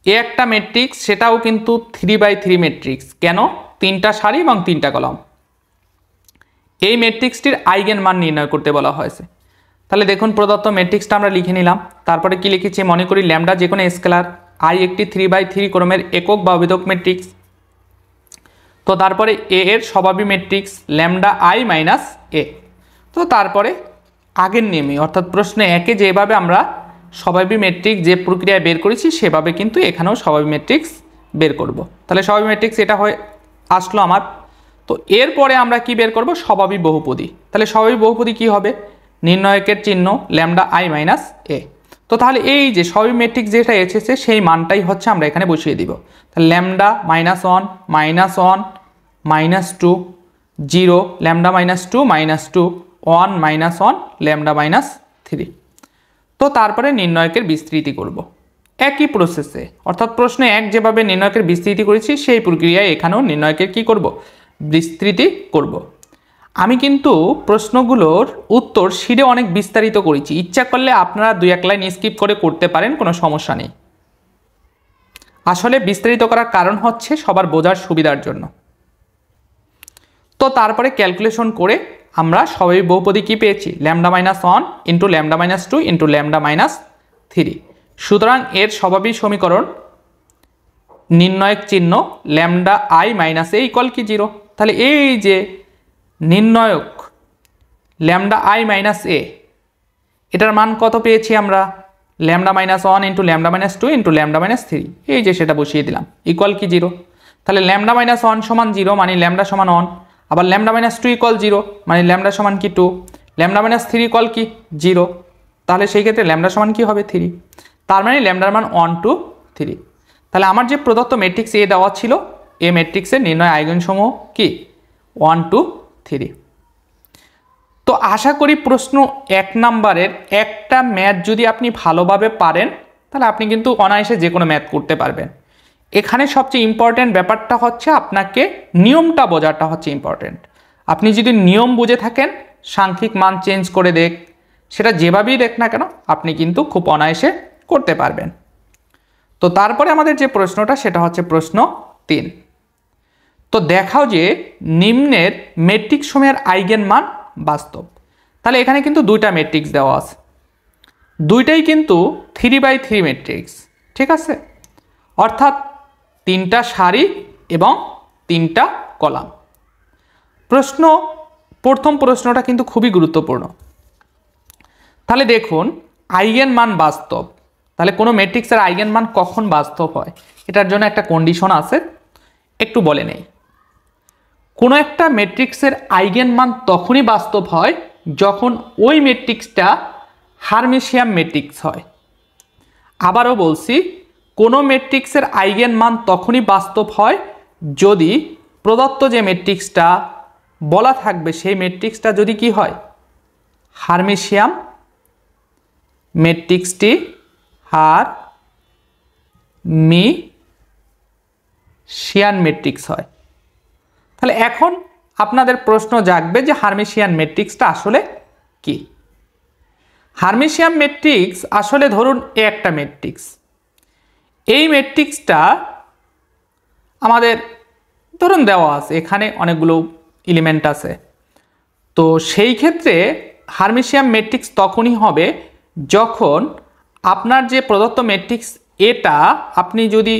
Speaker 1: একটা ম্যাট্রিক্স, সেটাও কিন্তু 3/3 ম্যাট্রিক্স। কেন? 3টা সারি এবং 3টা কলাম। এই ম্যাট্রিক্সটির আইগেন মান নির্ণয় করতে বলা হয়েছে। তাহলে দেখুন প্রদত্ত ম্যাট্রিক্সটা আমরা লিখে নিলাম। তারপরে কি লিখেছি? মনে করি ল্যামডা যে কোনো স্কেলার, i একটি 3/3 ক্রমের একক বা অবেদক ম্যাট্রিক্স। তো তারপরে a এর স্বভাবী ম্যাট্রিক্স ল্যামডা i - a। তো তারপরে আগের নিয়মে অর্থাৎ প্রশ্ন 1-এ যেভাবে আমরা স্বভাবী ম্যাট্রিক্স যে প্রক্রিয়ায় বের করেছি সেভাবে কিন্তু এখানেও স্বভাবী ম্যাট্রিক্স বের করব। তাহলে স্বভাবী ম্যাট্রিক্স এটা হয়ে আসলো আমার। তো এরপরে আমরা কি বের করব? স্বভাবী বহুপদী। তাহলে স্বভাবী বহুপদী কি হবে? নির্ণায়কের চিহ্ন ল্যামডা i - a। তো তাহলে এই যে স্বভাবী ম্যাট্রিক্স যেটা এসেছে সেই মানটাই হচ্ছে আমরা এখানে বসিয়ে দিব। তাহলে ল্যামডা -1 -1 -2 0 ল্যামডা -2 -2 1 -1 ল্যামডা -3। তো তারপরে নির্ণায়কের বিস্তৃতি করব একই প্রসেসে, অর্থাৎ প্রশ্নে 1 যেভাবে নির্ণায়কের বিস্তৃতি করেছি সেই প্রক্রিয়ায় এখানেও নির্ণায়কের কি করব? বিস্তৃতি করব। আমি কিন্তু প্রশ্নগুলোর উত্তর শিটে অনেক বিস্তারিত করেছি, ইচ্ছা করলে আপনারা 2-1 লাইন স্কিপ করে করতে পারেন, কোনো সমস্যা নেই। আসলে বিস্তারিত করার কারণ হচ্ছে সবার বোঝার সুবিধার জন্য। তো তারপরে ক্যালকুলেশন করে আমরা স্বভাবী বহুপদী কি পেয়েছি? Lambda -1 into lambda -2 into lambda -3। সুতরাং এর স্বভাবী সমীকরণ নির্ণায়ক চিহ্ন ল্যামডা i - a = কি 0। তাহলে এই যে নির্ণায়ক ল্যামডা i - a এটার মান কত পেয়েছি আমরা? Lambda -1 into lambda -2 into lambda -3। এই যে সেটা বসিয়ে দিলাম, ইকুয়াল কি 0। তাহলে ল্যামডা -1 সমান 0 মানে ল্যামডা সমান 1। আবার ল্যামডা -2 = 0 মানে ল্যামডা সমান কি 2। ল্যামডা -3 = কি 0। তাহলে সেই ক্ষেত্রে ল্যামডা সমান কি হবে 3। তার মানে ল্যামডার মান 1 2 3। তাহলে আমার যে প্রদত্ত ম্যাট্রিক্স এ দেওয়া ছিল এই ম্যাট্রিক্সের নির্ণয় আইগেনসমূহ কি 1 2 3। তো আশা করি প্রশ্ন 1 নম্বরের একটা ম্যাথ যদি আপনি ভালোভাবে পারেন তাহলে আপনি কিন্তু অনায়াসে যে কোনো ম্যাথ করতে পারবেন। এখানে সবচেয়ে ইম্পর্টেন্ট ব্যাপারটা হচ্ছে আপনাকে নিয়মটা বোঝাটা হচ্ছে ইম্পর্টেন্ট। আপনি যদি নিয়ম বুঝে থাকেন সাংখ্যিক মান চেঞ্জ করে দেখ, সেটা যেভাবেই দেখ না কেন আপনি কিন্তু খুব অনায়াসে করতে পারবেন। তো তারপরে আমাদের যে প্রশ্নটা সেটা হচ্ছে প্রশ্ন 3। তো দেখাও যে নিম্নের ম্যাট্রিক্স সমূহের আইগেন মান বাস্তব। তাহলে এখানে কিন্তু দুইটা ম্যাট্রিক্স দেওয়া আছে, দুইটাই কিন্তু 3/3 ম্যাট্রিক্স, ঠিক আছে, অর্থাৎ 3টা সারি এবং 3টা কলাম। প্রথম প্রশ্নটা কিন্তু খুবই গুরুত্বপূর্ণ। তাহলে দেখুন আইগেন মান বাস্তব, তাহলে কোনো ম্যাট্রিক্সের আইগেন মান কখন বাস্তব হয় এটার জন্য একটা কন্ডিশন আছে, একটু বলে নেই। কোনো একটা ম্যাট্রিক্সের আইগেন মান তখনই বাস্তব হয় যখন ওই ম্যাট্রিক্সটা হার্মিশিয়ান ম্যাট্রিক্স হয়। আবারও বলছি, কোনো ম্যাট্রিক্সের আইগেন মান তখনই বাস্তব হয় যদি প্রদত্ত যে ম্যাট্রিক্সটা বলা থাকবে সেই ম্যাট্রিক্সটা যদি কি হয় হার্মিশিয়ান ম্যাট্রিক্সটি হার্মিশিয়ান ম্যাট্রিক্স হয়। তাহলে এখন আপনাদের প্রশ্ন জাগবে যে হার্মিশিয়ান ম্যাট্রিক্সটা আসলে কি। হার্মিশিয়ান ম্যাট্রিক্স আসলে ধরুন একটা ম্যাট্রিক্স, এই ম্যাট্রিক্সটা আমাদের ধরুন দেওয়া আছে, এখানে অনেকগুলো এলিমেন্ট আছে। তো সেই ক্ষেত্রে হার্মিশিয়ান ম্যাট্রিক্স তখনই হবে যখন আপনার যে প্রদত্ত ম্যাট্রিক্স এটা আপনি যদি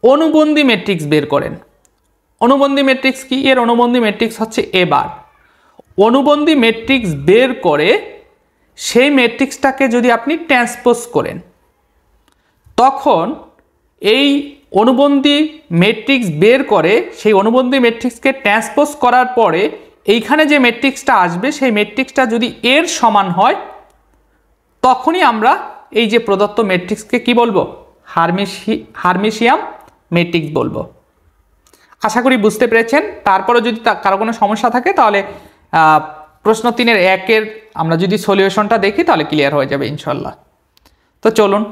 Speaker 1: অনুবন্ধী ম্যাট্রিক্স বের করেন। অনুবন্ধী ম্যাট্রিক্স কি? এর অনুবন্ধী ম্যাট্রিক্স হচ্ছে এবার অনুবন্ধী ম্যাট্রিক্স বের করে সেই ম্যাট্রিক্সটাকে যদি আপনি ট্রান্সপোজ করেন, তখন এই অনুবন্ধী ম্যাট্রিক্স বের করে সেই অনুবন্ধী ম্যাট্রিক্সকে ট্রান্সপোজ করার পরে এইখানে যে ম্যাট্রিক্সটা আসবে সেই ম্যাট্রিক্সটা যদি এর সমান হয় তখনই আমরা এই যে প্রদত্ত ম্যাট্রিক্সকে কি বলবো হার্মিশিয়ান ম্যাট্রিক্স বলবো। আশা করি বুঝতে পেরেছেন। তারপরে যদি কারো কোনো সমস্যা থাকে তাহলে প্রশ্ন 3-এর 1-এর আমরা যদি সলিউশনটা দেখি তাহলে ক্লিয়ার হয়ে যাবে ইনশাল্লাহ। তো চলুন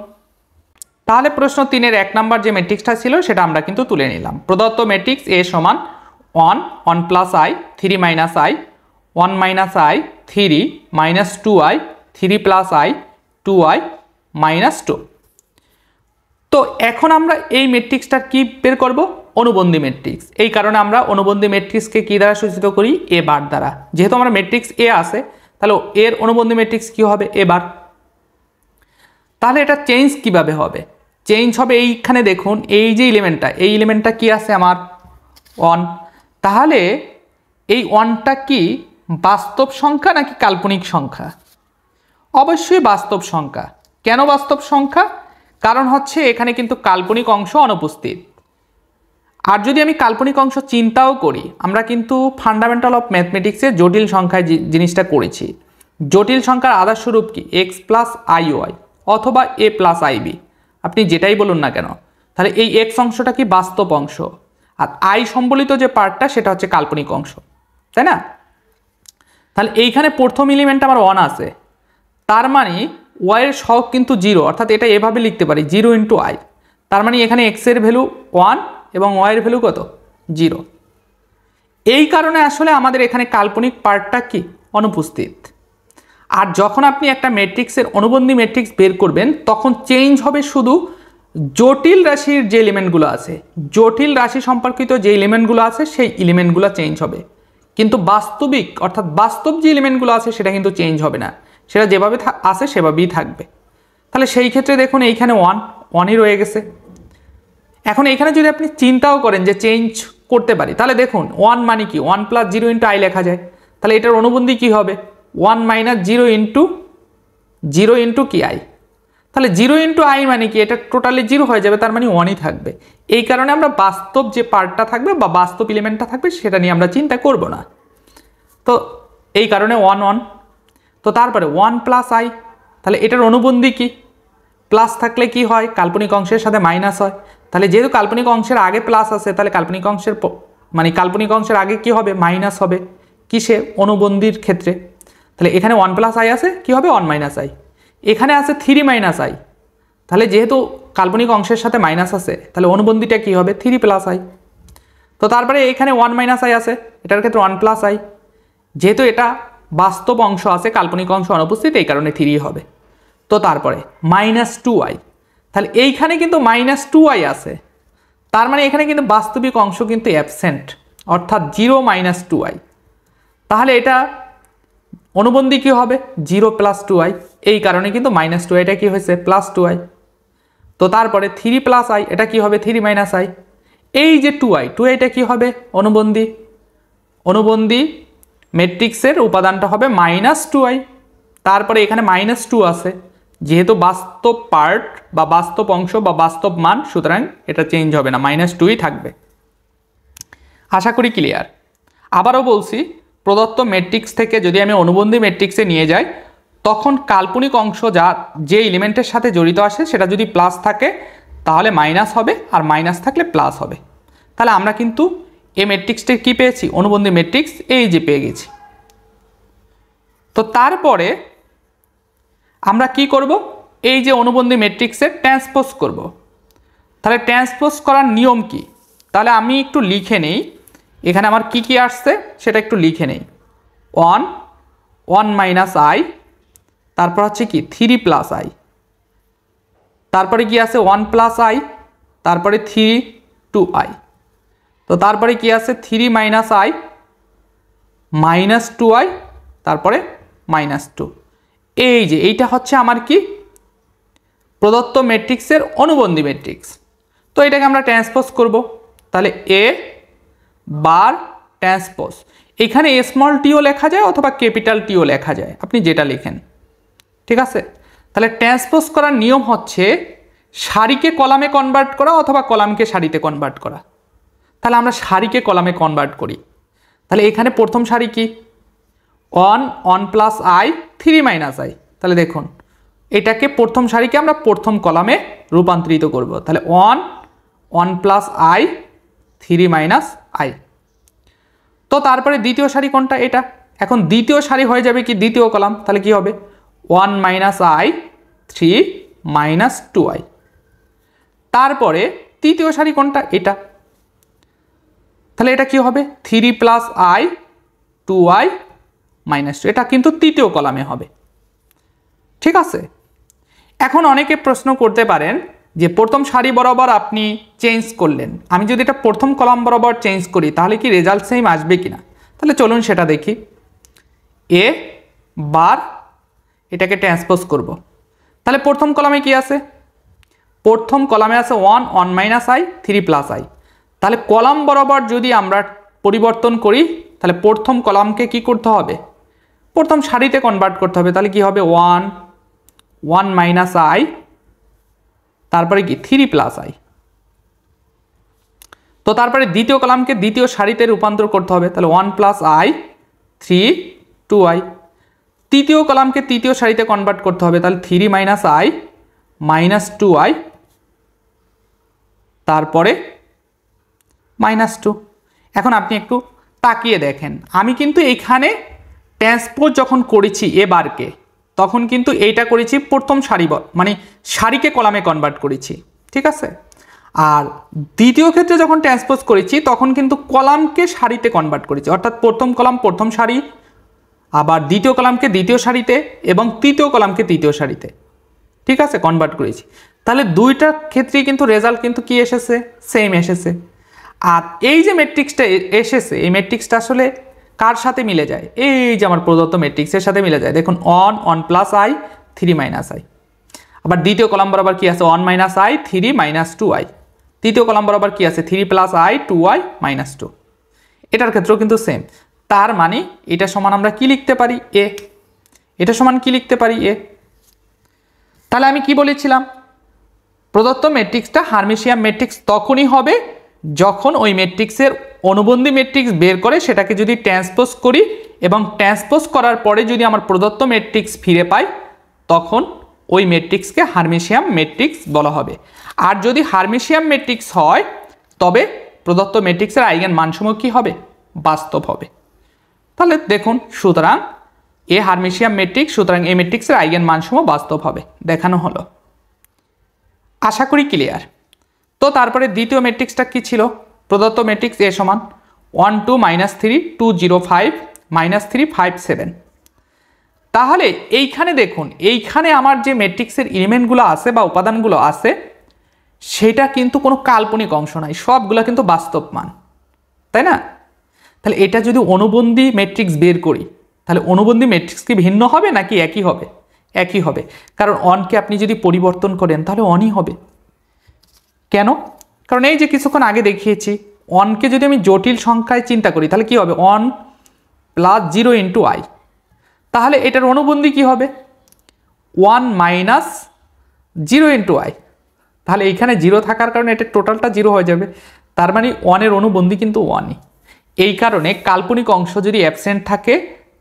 Speaker 1: তাহলে প্রশ্ন 3-এর 1 নম্বর যে ম্যাট্রিক্সটা ছিল সেটা আমরা কিন্তু তুলে নিলাম। প্রদত্ত ম্যাট্রিক্স এ সমান 1 1 plus I 3 minus I 1 minus I 3 minus 2i 3 plus I 2i minus 2। তো এখন আমরা এই ম্যাট্রিক্সটার কি বের করব? অনুবন্ধী ম্যাট্রিক্স। এই কারণে আমরা অনুবন্ধী ম্যাট্রিক্সকে কি দ্বারা সূচিত করি? এ বার দ্বারা। যেহেতু আমরা ম্যাট্রিক্স এ আছে তাহলে এর অনুবন্ধী ম্যাট্রিক্স কি হবে? এ বার। তাহলে এটা চেঞ্জ কিভাবে হবে? চেঞ্জ হবে এইখানে দেখুন এই যে এলিমেন্টটা, এই এলিমেন্টটা কি আছে আমার 1। তাহলে এই 1টা কি বাস্তব সংখ্যা নাকি কাল্পনিক সংখ্যা? অবশ্যই বাস্তব সংখ্যা। কেন বাস্তব সংখ্যা? কারণ হচ্ছে এখানে কিন্তু কাল্পনিক অংশ অনুপস্থিত। আর যদি আমি কাল্পনিক অংশ চিন্তাও করি, আমরা কিন্তু ফান্ডামেন্টাল অফ ম্যাথমেটিক্সে জটিল সংখ্যায় জিনিসটা করেছি। জটিল সংখ্যার আদর্শ রূপ কি? এক্স প্লাস আই ওয়াই অথবা এ প্লাস আইবি, আপনি যেটাই বলুন না কেন। তাহলে এই এক্স অংশটা কি বাস্তব অংশ, আর আই সম্বলিত যে পার্টটা সেটা হচ্ছে কাল্পনিক অংশ, তাই না? তাহলে এইখানে প্রথম এলিমেন্ট আমার 1 আছে, তার মানে ওয়াইয়ের সহগ কিন্তু 0, অর্থাৎ এটা এভাবে লিখতে পারি 0 ইন্টু আই। তার মানে এখানে এক্সের ভ্যালু 1 এবং ওয়াইয়ের ভ্যালু কত? 0। এই কারণে আসলে আমাদের এখানে কাল্পনিক পার্টটা কি অনুপস্থিত। আর যখন আপনি একটা ম্যাট্রিক্সের অনুবন্ধী ম্যাট্রিক্স বের করবেন তখন চেঞ্জ হবে শুধু জটিল রাশির যে এলিমেন্টগুলো আছে, জটিল রাশি সম্পর্কিত যে এলিমেন্টগুলো আছে সেই এলিমেন্টগুলো চেঞ্জ হবে, কিন্তু বাস্তবিক অর্থাৎ বাস্তব যে এলিমেন্টগুলো আছে সেটা কিন্তু চেঞ্জ হবে না, সেটা যেভাবে আছে সেভাবেই থাকবে। তাহলে সেই ক্ষেত্রে দেখুন এইখানে 1ই রয়ে গেছে। এখন এখানে যদি আপনি চিন্তাও করেন যে চেঞ্জ করতে পারি, তাহলে দেখুন 1 মানে কি 1 প্লাস 0 ইন্টু আই লেখা যায়। তাহলে এটার অনুবন্ধী কি হবে? 1 মাইনাস 0 ইন্টু কি আই। তাহলে 0 ইন্টু আই মানে কি এটা টোটালি 0 হয়ে যাবে, তার মানে 1ই থাকবে। এই কারণে আমরা বাস্তব যে পার্টটা থাকবে বা বাস্তব এলিমেন্টটা থাকবে সেটা নিয়ে আমরা চিন্তা করব না। তো এই কারণে 1 1। তো তারপরে 1 প্লাস আই, তাহলে এটার অনুবন্ধী কি? প্লাস থাকলে কি হয়? কাল্পনিক অংশের সাথে মাইনাস হয়। তাহলে যেহেতু কাল্পনিক অংশের আগে প্লাস আছে, তাহলে কাল্পনিক অংশের কাল্পনিক অংশের আগে কি হবে? মাইনাস হবে। কিসে? অনুবন্ধীর ক্ষেত্রে। তাহলে এখানে 1 প্লাস আই আছে, কি হবে? 1 মাইনাস আই। এখানে আছে 3 মাইনাস আই, তাহলে যেহেতু কাল্পনিক অংশের সাথে মাইনাস আছে, তাহলে অনুবন্ধীটা কি হবে? 3 প্লাস আই। তো তারপরে এখানে 1 মাইনাস আই আছে, এটার ক্ষেত্রে 1 প্লাস আই। যেহেতু এটা বাস্তব অংশ আছে, কাল্পনিক অংশ অনুপস্থিত, এই কারণে 3 হবে। তো তারপরে -2i, তাহলে এইখানে কিন্তু -2i আছে, তার মানে এখানে কিন্তু বাস্তবিক অংশ কিন্তু অ্যাবসেন্ট, অর্থাৎ 0 -2i। তাহলে এটা অনুবন্ধী কি হবে? 0 + 2i, এই কারণে কিন্তু -2iটা কি হয়েছে? +2i। তো তারপরে 3 + i, এটা কি হবে? 3 - i। এই যে 2iটা কি হবে? অনুবন্ধী ম্যাট্রিক্সের উপাদানটা হবে -2i। তারপরে এখানে -2 আছে, যেহেতু বাস্তব পার্ট বা বাস্তব অংশ বা বাস্তব মান, সুতরাং এটা চেঞ্জ হবে না, -2ই থাকবে। আশা করি ক্লিয়ার। আবারও বলছি, প্রদত্ত ম্যাট্রিক্স থেকে যদি আমি অনুবন্ধী ম্যাট্রিক্সে নিয়ে যাই, তখন কাল্পনিক অংশ যে এলিমেন্টের সাথে জড়িত আসে সেটা যদি প্লাস থাকে তাহলে মাইনাস হবে, আর মাইনাস থাকলে প্লাস হবে। তাহলে আমরা কিন্তু এই ম্যাট্রিক্সটা কি পেয়েছি? অনুবন্ধী ম্যাট্রিক্স, এই যে পেয়ে গেছি। তো তারপরে আমরা কি করব? এই যে অনুবন্ধী ম্যাট্রিক্সে ট্রান্সপোজ করব। তাহলে ট্রান্সপোজ করার নিয়ম কি? তাহলে আমি একটু লিখে নেই, এখানে আমার কি কি আসছে সেটা একটু লিখে নেই। 1 মাইনাস আই, তারপর হচ্ছে কি 3 প্লাস আই, তারপরে কি আছে 1 প্লাস আই, তারপরে 3 2i, তো তারপরে কি আছে 3 মাইনাস আই -2i, তারপরে -2। এই যে এইটা হচ্ছে আমার কি? প্রদত্ত ম্যাট্রিক্সের অনুবন্ধী ম্যাট্রিক্স। তো এটাকে আমরা ট্রান্সপোজ করব। তাহলে এ বার ট্রান্সপোজ, এখানে স্মল টিও লেখা যায় অথবা ক্যাপিটাল টিও লেখা যায়, আপনি যেটা লেখেন, ঠিক আছে। তাহলে ট্রান্সপোজ করার নিয়ম হচ্ছে সারিকে কলামে কনভার্ট করা অথবা কলামকে সারিতে কনভার্ট করা। তাহলে আমরা সারিকে কলামে কনভার্ট করি। তাহলে এখানে প্রথম সারি কি? 1 প্লাস আই 3 মাইনাস আই। তাহলে দেখুন, এটাকে প্রথম সারিকে আমরা প্রথম কলামে রূপান্তরিত করব। তাহলে 1 প্লাস আই 3 মাইনাস আই। তো তারপরে দ্বিতীয় সারি কোনটা? এটা। এখন দ্বিতীয় সারি হয়ে যাবে কি? দ্বিতীয় কলাম। তাহলে কি হবে? 1 মাইনাস আই 3 মাইনাস 2i। তারপরে তৃতীয় সারি কোনটা? এটা। তাহলে এটা কি হবে? 3 প্লাস আই 2i -2। এটা কিন্তু তৃতীয় কলামে হবে, ঠিক আছে। এখন অনেকে প্রশ্ন করতে পারেন যে প্রথম সারি বরাবর আপনি চেঞ্জ করলেন, আমি যদি এটা প্রথম কলাম বরাবর চেঞ্জ করি তাহলে কি রেজাল্ট সেম আসবে কিনা? তাহলে চলুন সেটা দেখি। এ বার এটাকে ট্রান্সপোজ করব। তাহলে প্রথম কলামে কি আছে? প্রথম কলামে আছে 1 মাইনাস আই 3 প্লাস আই। তাহলে কলাম বরাবর যদি আমরা পরিবর্তন করি তাহলে প্রথম কলামকে কি করতে হবে? প্রথম সারিতে কনভার্ট করতে হবে। তাহলে কি হবে? 1 মাইনাস আই, তারপরে কি 3 প্লাস আই। তো তারপরে দ্বিতীয় কলামকে দ্বিতীয় সারিতে রূপান্তর করতে হবে। তাহলে 1 প্লাস আই 3 2i। তৃতীয় কলামকে তৃতীয় সারিতে কনভার্ট করতে হবে। তাহলে 3 মাইনাস আই -2i, তারপরে -2। এখন আপনি একটু তাকিয়ে দেখেন, আমি কিন্তু এখানে ট্রান্সপোজ যখন করেছি এ বারকে, তখন কিন্তু এইটা করেছি প্রথম সারি, মানে সারিকে কলামে কনভার্ট করেছি, ঠিক আছে। আর দ্বিতীয় ক্ষেত্রে যখন ট্রান্সপোজ করেছি তখন কিন্তু কলামকে সারিতে কনভার্ট করেছি, অর্থাৎ প্রথম কলাম প্রথম সারি, আবার দ্বিতীয় কলামকে দ্বিতীয় সারিতে এবং তৃতীয় কলামকে তৃতীয় সারিতে, ঠিক আছে, কনভার্ট করেছি। তাহলে দুইটার ক্ষেত্রেই কিন্তু রেজাল্ট কিন্তু কি এসেছে? সেম এসেছে। আর এই যে ম্যাট্রিক্সটা এসেছে, এই ম্যাট্রিক্সটা আসলে কার সাথে মিলে যায়? এই যে আমার প্রদত্ত ম্যাট্রিক্সের সাথে মিলে যায়। দেখুন 1 প্লাস আই 3 মাইনাস আই। আবার দ্বিতীয় কলাম বরাবর কি আছে? 1 মাইনাস আই 3 মাইনাস 2i। তৃতীয় কলাম বরাবর কি আছে? 3 প্লাস আই 2i -2। এটার ক্ষেত্রেও কিন্তু সেম। তার মানে এটা সমান আমরা কি লিখতে পারি? এ। এটা সমান কি লিখতে পারি? এ। তাহলে আমি কি বলেছিলাম? প্রদত্ত ম্যাট্রিক্সটা হার্মিশিয়ান ম্যাট্রিক্স তখনই হবে যখন ওই ম্যাট্রিক্সের অনুবন্ধী ম্যাট্রিক্স বের করে সেটাকে যদি ট্রান্সপোজ করি এবং ট্রান্সপোজ করার পরে যদি আমার প্রদত্ত ম্যাট্রিক্স ফিরে পাই তখন ওই ম্যাট্রিক্সকে হার্মিশিয়ান ম্যাট্রিক্স বলা হবে। আর যদি হার্মিশিয়ান ম্যাট্রিক্স হয় তবে প্রদত্ত ম্যাট্রিক্সের আইগেন মানসমূহ কী হবে? বাস্তব হবে। তাহলে দেখুন, সুতরাং এ হার্মিশিয়ান ম্যাট্রিক্স, সুতরাং এই ম্যাট্রিক্সের আইগেন মানসমূহ বাস্তব হবে, দেখানো হলো। আশা করি ক্লিয়ার। তো তারপরে দ্বিতীয় ম্যাট্রিক্সটা কি ছিল? প্রদত্ত ম্যাট্রিক্স এ সমান 1 2 -3 2 0 5 -3 5 7। তাহলে এইখানে দেখুন, এইখানে আমার যে ম্যাট্রিক্সের এলিমেন্টগুলো আছে বা উপাদানগুলো আছে সেটা কিন্তু কোনো কাল্পনিক অংশ নাই, সবগুলো কিন্তু বাস্তব মান, তাই না? তাহলে এটা যদি অনুবন্ধী ম্যাট্রিক্স বের করি তাহলে অনুবন্ধী ম্যাট্রিক্স কি ভিন্ন হবে নাকি একই হবে? একই হবে, কারণ অনকে আপনি যদি পরিবর্তন করেন তাহলে অনই হবে। কেন? কারণ এই যে কিছুক্ষণ আগে দেখিয়েছি, অনকে যদি আমি জটিল সংখ্যায় চিন্তা করি তাহলে কি হবে? 1 + 0 × i। তাহলে এটার অনুবন্ধী কি হবে? 1 - 0 × i। তাহলে এইখানে 0 থাকার কারণে এটা টোটালটা 0 হয়ে যাবে, তার মানে 1-এর অনুবন্ধী কিন্তু 1ই। এই কারণে কাল্পনিক অংশ যদি অ্যাবসেন্ট থাকে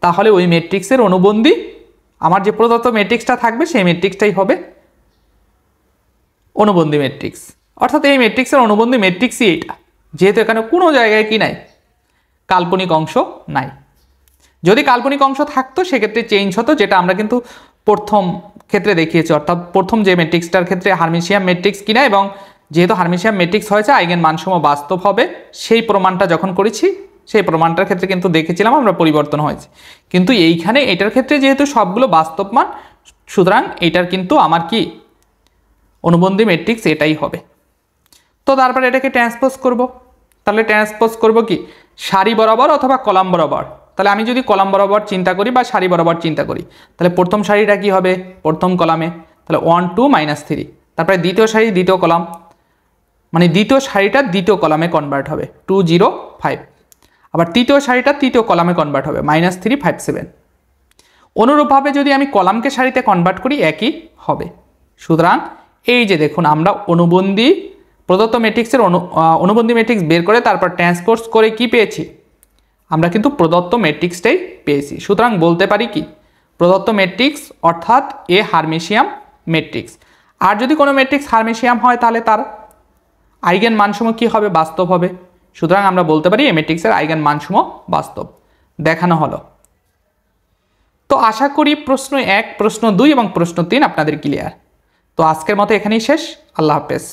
Speaker 1: তাহলে ওই ম্যাট্রিক্সের অনুবন্ধী, আমার যে প্রদত্ত ম্যাট্রিক্সটা থাকবে সেই ম্যাট্রিক্সটাই হবে অনুবন্ধী ম্যাট্রিক্স। অর্থাৎ এই ম্যাট্রিক্সের অনুবন্ধী ম্যাট্রিক্সই এইটা, যেহেতু এখানে কোনো জায়গায় কি নাই? কাল্পনিক অংশ নাই। যদি কাল্পনিক অংশ থাকতো সেক্ষেত্রে চেঞ্জ হতো, যেটা আমরা কিন্তু প্রথম ক্ষেত্রে দেখিয়েছি। অর্থাৎ প্রথম যে ম্যাট্রিক্সটার ক্ষেত্রে হার্মিশিয়ান ম্যাট্রিক্স কিনা, এবং যেহেতু হার্মিশিয়ান ম্যাট্রিক্স হয়েছে আইগেন মানসমূহ বাস্তব হবে, সেই প্রমাণটা যখন করেছি সেই প্রমাণটার ক্ষেত্রে কিন্তু দেখেছিলাম আমরা পরিবর্তন হয়েছে। কিন্তু এইখানে এটার ক্ষেত্রে যেহেতু সবগুলো বাস্তব মান, সুতরাং এটার কিন্তু আমার কি অনুবন্ধী ম্যাট্রিক্স এটাই হবে। তো তারপরে এটাকে ট্রান্সপোজ করব। তাহলে ট্রান্সপোজ করব কি? সারি বরাবর অথবা কলাম বরাবর। তাহলে আমি যদি কলাম বরাবর চিন্তা করি বা সারি বরাবর চিন্তা করি তাহলে প্রথম সারিটা কি হবে? প্রথম কলামে, তাহলে 1 2 -3। তারপরে দ্বিতীয় সারি দ্বিতীয় কলাম, মানে দ্বিতীয় সারিটা দ্বিতীয় কলামে কনভার্ট হবে 2 0 5। আবার তৃতীয় সারিটা তৃতীয় কলামে কনভার্ট হবে -3 5 7। অনুরূপভাবে যদি আমি কলামকে সারিতে কনভার্ট করি একই হবে। সুতরাং এই যে দেখুন, আমরা অনুবন্ধী প্রদত্ত ম্যাট্রিক্সের অনুবন্ধী ম্যাট্রিক্স বের করে তারপর ট্রান্সপোজ করে কি পেয়েছি? আমরা কিন্তু প্রদত্ত ম্যাট্রিক্সটাই পেয়েছি। সুতরাং বলতে পারি কি? প্রদত্ত ম্যাট্রিক্স অর্থাৎ এ হার্মিশিয়ান ম্যাট্রিক্স। আর যদি কোনো ম্যাট্রিক্স হার্মিশিয়ান হয় তাহলে তার আইগেন মানসমূহ কী হবে? বাস্তব হবে। সুতরাং আমরা বলতে পারি এই ম্যাট্রিক্সের আইগেন মানসমূহ বাস্তব, দেখানো হলো। তো আশা করি প্রশ্ন 1, প্রশ্ন 2 এবং প্রশ্ন 3 আপনাদের ক্লিয়ার। তো আজকের মতো এখানেই শেষ। আল্লাহ হাফেজ।